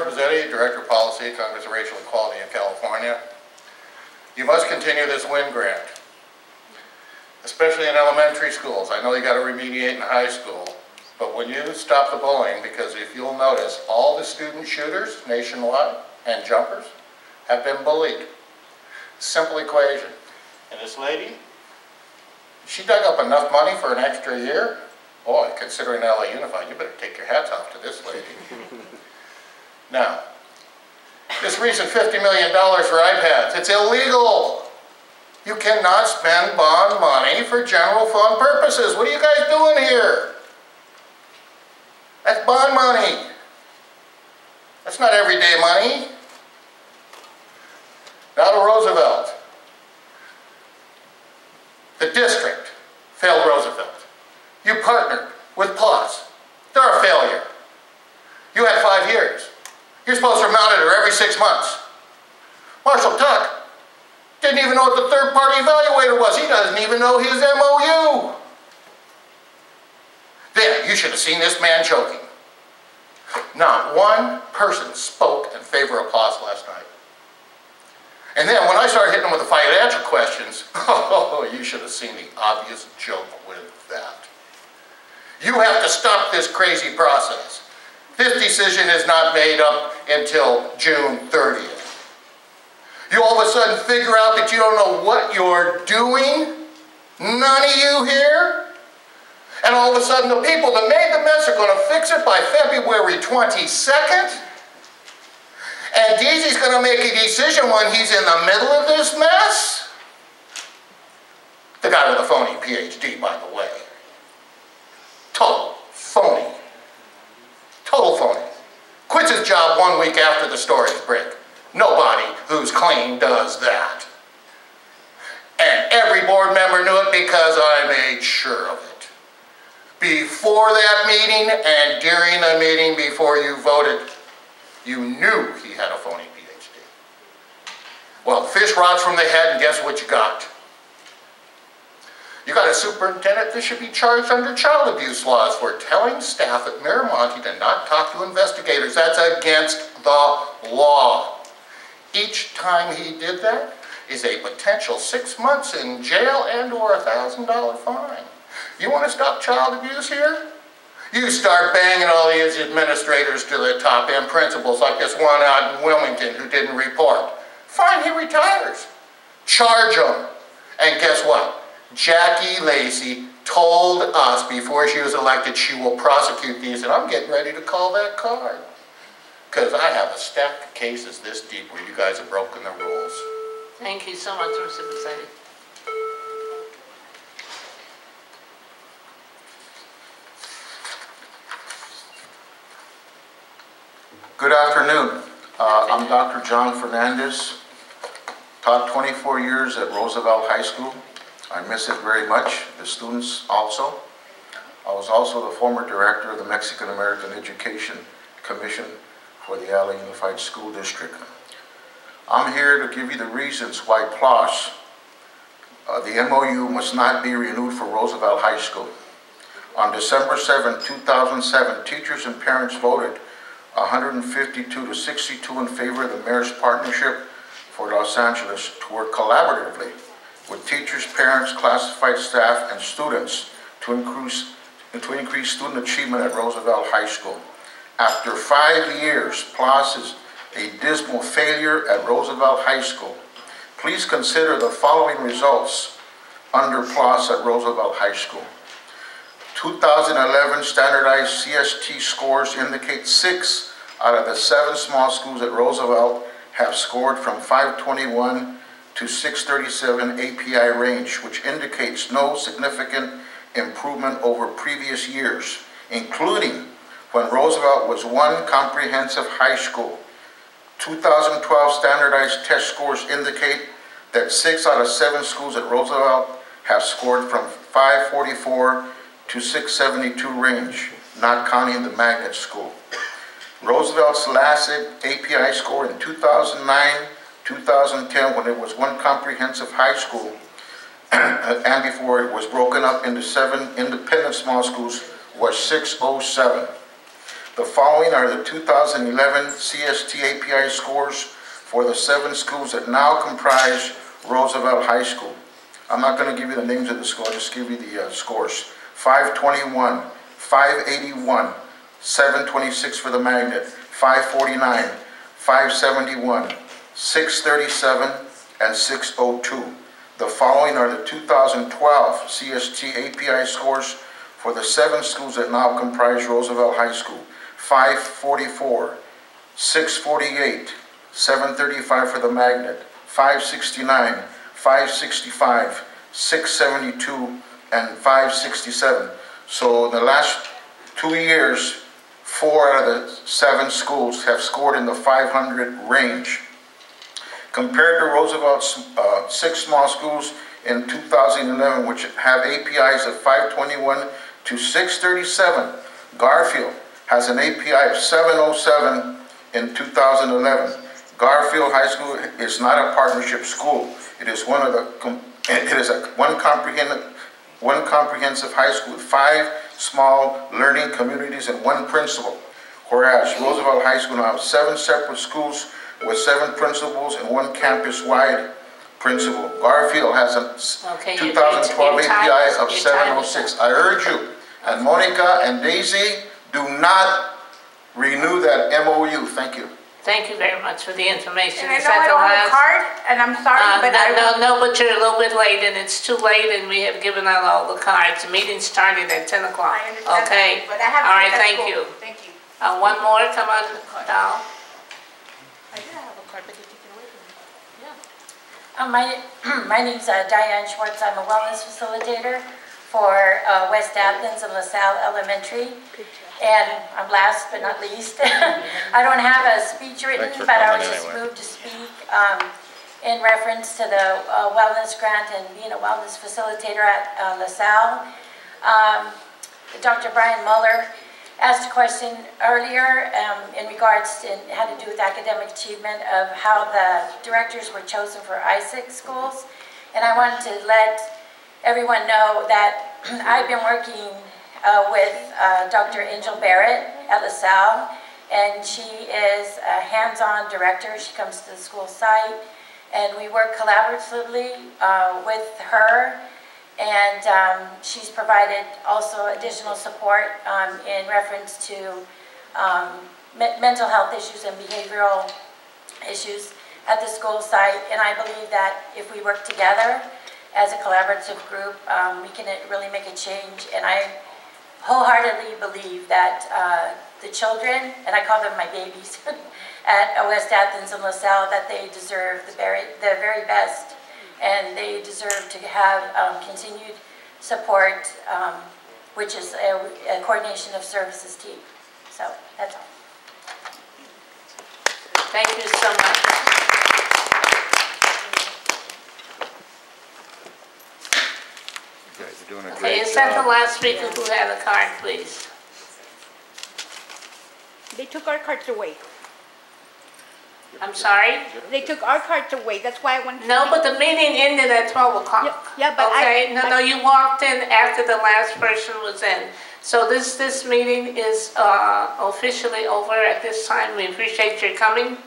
Buzzetti, Director of Policy, Congress of Racial Equality in California. You must continue this WIN grant, especially in elementary schools. I know you got to remediate in high school, but when you stop the bullying, because if you'll notice, all the student shooters nationwide and jumpers have been bullied. Simple equation. And this lady, she dug up enough money for an extra year. Boy, considering LA Unified, you better take your hats off to this lady. Now, this recent $50 million for iPads, it's illegal. You cannot spend bond money for general fund purposes. What are you guys doing here? That's bond money. That's not everyday money. Now to Roosevelt. The district failed Roosevelt. You partnered with PLOS. They're a failure. You had 5 years. You're supposed to monitor every 6 months. Marshall Tuck didn't even know what the third-party evaluator was. He doesn't even know his MOU. Then, you should have seen this man choking. Not one person spoke in favor of PLOS last night. And then, when I started hitting them with the financial questions, oh, you should have seen the obvious joke with that. You have to stop this crazy process. This decision is not made up until June 30th. You all of a sudden figure out that you don't know what you're doing? None of you here? And all of a sudden the people that made the mess are going to fix it by February 22nd? And DZ's going to make a decision when he's in the middle of this mess? The guy with the phony PhD, by the way. Total phony. Total phony. Quits his job 1 week after the stories break. Nobody who's clean does that. And every board member knew it because I made sure of it. Before that meeting and during the meeting before you voted, you knew he had a phony PhD. Well, the fish rots from the head, and guess what you got? You got a superintendent that should be charged under child abuse laws for telling staff at Miramonte to not talk to investigators. That's against the law. Each time he did that is a potential 6 months in jail and or a $1,000 fine. You want to stop child abuse here? You start banging all these administrators to the top and principals like this one out in Wilmington who didn't report. Fine, he retires. Charge him. And guess what? Jackie Lacey told us before she was elected she will prosecute these, and I'm getting ready to call that card. Because I have a stack of cases this deep where you guys have broken the rules. Thank you so much, Mr. Buzzetti. Good afternoon. I'm Dr. John Fernandez. Taught 24 years at Roosevelt High School. I miss it very much, the students also. I was also the former director of the Mexican American Education Commission for the LA Unified School District. I'm here to give you the reasons why PLOS, the MOU, must not be renewed for Roosevelt High School. On December 7, 2007, teachers and parents voted 152 to 62 in favor of the Mayor's Partnership for Los Angeles to work collaboratively with teachers, parents, classified staff, and students to increase student achievement at Roosevelt High School. After 5 years, PLOS is a dismal failure at Roosevelt High School. Please consider the following results under PLOS at Roosevelt High School. 2011 standardized CST scores indicate 6 out of the 7 small schools at Roosevelt have scored from 521 to 637 API range, which indicates no significant improvement over previous years, including when Roosevelt was one comprehensive high school. 2012 standardized test scores indicate that 6 out of 7 schools at Roosevelt have scored from 544 to 672 range, not counting the magnet school. Roosevelt's last API score in 2009, 2010, when it was one comprehensive high school, and before it was broken up into 7 independent small schools, was 607. The following are the 2011 CST API scores for the 7 schools that now comprise Roosevelt High School. I'm not going to give you the names of the schools, I'll just give you the scores. 521, 581, 726 for the magnet, 549, 571, 637, and 602. The following are the 2012 CST API scores for the 7 schools that now comprise Roosevelt High School. 544, 648, 735 for the magnet, 569, 565, 672, and 567. So the last 2 years, 4 out of the 7 schools have scored in the 500 range. Compared to Roosevelt's 6 small schools in 2011, which have APIs of 521 to 637, Garfield has an API of 707 in 2011. Garfield High School is not a partnership school. It is one comprehensive high school with 5 small learning communities and 1 principal. Whereas Roosevelt High School now has 7 separate schools with 7 principals and 1 campus-wide principal. Garfield has a 2012 API of 706. I urge you, and Monica and Daisy, do not renew that MOU. Thank you. Thank you very much for the information. And I know I don't have a card, and I'm sorry, but No, but you're a little bit late, and it's too late, and we have given out all the cards. The meeting started at 10 o'clock. I understand. Okay? But I have all right, to thank go. you. Thank you. One more, come on down. I did have a card, but you took it away from me. My name's Diane Schwartz. I'm a wellness facilitator for West Athens and LaSalle Elementary. And last but not least, I don't have a speech written, but I was just moved to speak in reference to the wellness grant and being a wellness facilitator at LaSalle. Dr. Brian Muller asked a question earlier in regards to, it had to do with academic achievement of how the directors were chosen for ISIC schools. And I wanted to let everyone know that I've been working with Dr. Angel Barrett at LaSalle, and she is a hands-on director. She comes to the school site, and we work collaboratively with her. And she's provided also additional support in reference to mental health issues and behavioral issues at the school site. And I believe that if we work together as a collaborative group, we can really make a change. And I wholeheartedly believe that the children, and I call them my babies, at West Athens and LaSalle, that they deserve the very best. And they deserve to have continued support, which is a coordination of services team. So that's all. Thank you so much. Okay, you're doing a Okay, great is that job. the last speaker who had a card, please? They took our cards away. I'm sorry? They took our cards away. That's why I wanted to No, but the meeting ended at 12 o'clock. Yeah, but okay? No, you walked in after the last person was in. So this meeting is officially over at this time. We appreciate your coming.